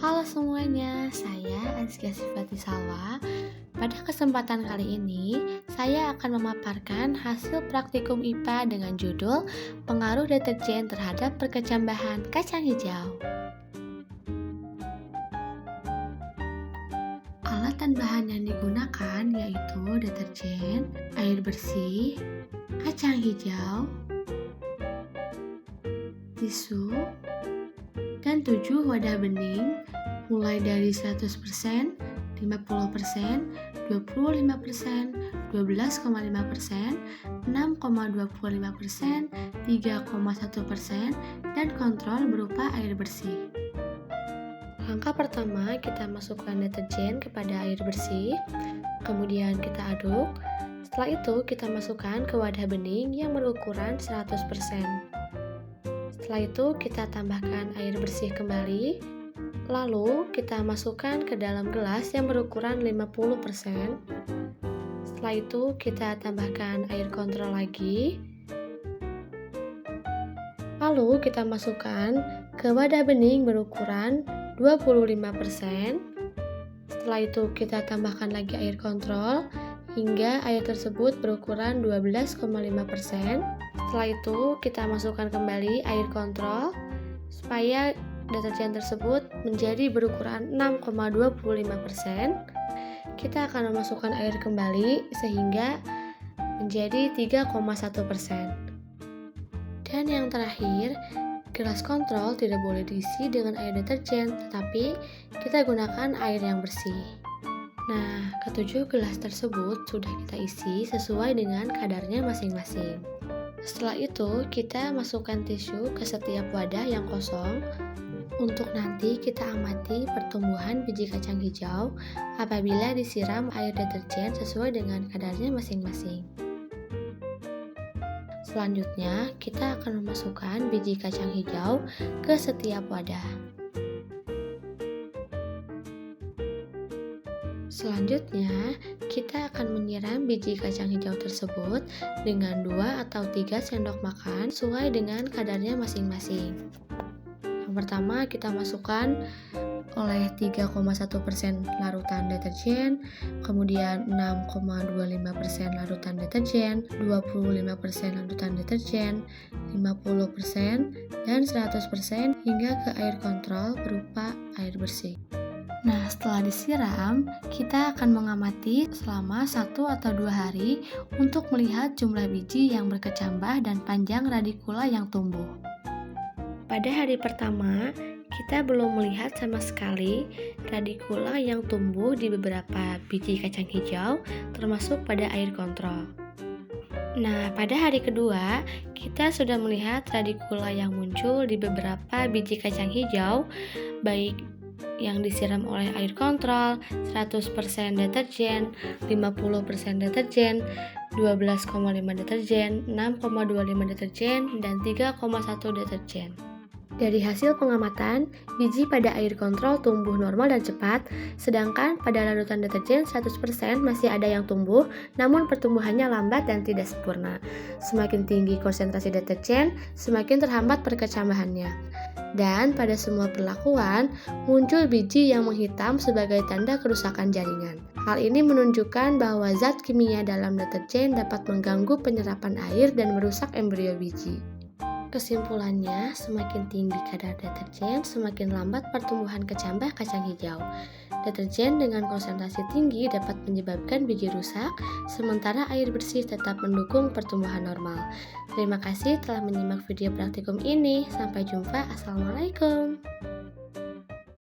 Halo semuanya, saya Azkia Sifati Salwa. Pada kesempatan kali ini, saya akan memaparkan hasil praktikum IPA dengan judul Pengaruh Deterjen Terhadap Perkecambahan Kacang Hijau. Alat dan bahan yang digunakan yaitu deterjen, air bersih, kacang hijau, tisu, dan 7 wadah bening mulai dari 100%, 50%, 25%, 12,5%, 6,25%, 3,1%, dan kontrol berupa air bersih. Langkah pertama, kita masukkan deterjen kepada air bersih, kemudian kita aduk. Setelah itu, kita masukkan ke wadah bening yang berukuran 100%. Setelah itu, kita tambahkan air bersih kembali. Lalu, kita masukkan ke dalam gelas yang berukuran 50%. Setelah itu, kita tambahkan air kontrol lagi. Lalu, kita masukkan ke wadah bening berukuran 25%. Setelah itu, kita tambahkan lagi air kontrol hingga air tersebut berukuran 12,5%. Setelah itu, kita masukkan kembali air kontrol supaya deterjen tersebut menjadi berukuran 6,25%. Kita akan memasukkan air kembali sehingga menjadi 3,1%. Dan yang terakhir, gelas kontrol tidak boleh diisi dengan air deterjen, tetapi kita gunakan air yang bersih. Nah, ketujuh gelas tersebut sudah kita isi sesuai dengan kadarnya masing-masing. Setelah itu, kita masukkan tisu ke setiap wadah yang kosong. Untuk nanti kita amati pertumbuhan biji kacang hijau apabila disiram air deterjen sesuai dengan kadarnya masing-masing. Selanjutnya, kita akan memasukkan biji kacang hijau ke setiap wadah. Selanjutnya, kita akan menyiram biji kacang hijau tersebut dengan 2 atau 3 sendok makan sesuai dengan kadarnya masing-masing. Yang pertama, kita masukkan oleh 3,1% larutan deterjen, kemudian 6,25% larutan deterjen, 25% larutan deterjen, 50%, dan 100% hingga ke air kontrol berupa air bersih. Nah, setelah disiram, kita akan mengamati selama 1 atau 2 hari untuk melihat jumlah biji yang berkecambah dan panjang radikula yang tumbuh. Pada hari pertama, kita belum melihat sama sekali radikula yang tumbuh di beberapa biji kacang hijau, termasuk pada air kontrol. Nah, pada hari kedua, kita sudah melihat radikula yang muncul di beberapa biji kacang hijau, baik yang disiram oleh air kontrol, 100% deterjen, 50% deterjen, 12,5 deterjen, 6,25 deterjen, dan 3,1 deterjen. Dari hasil pengamatan, biji pada air kontrol tumbuh normal dan cepat, sedangkan pada larutan deterjen 100% masih ada yang tumbuh, namun pertumbuhannya lambat dan tidak sempurna. Semakin tinggi konsentrasi deterjen, semakin terhambat perkecambahannya. Dan pada semua perlakuan, muncul biji yang menghitam sebagai tanda kerusakan jaringan. Hal ini menunjukkan bahwa zat kimia dalam deterjen dapat mengganggu penyerapan air dan merusak embrio biji. Kesimpulannya, semakin tinggi kadar deterjen, semakin lambat pertumbuhan kecambah kacang hijau. Deterjen dengan konsentrasi tinggi dapat menyebabkan biji rusak, sementara air bersih tetap mendukung pertumbuhan normal. Terima kasih telah menyimak video praktikum ini. Sampai jumpa. Assalamualaikum.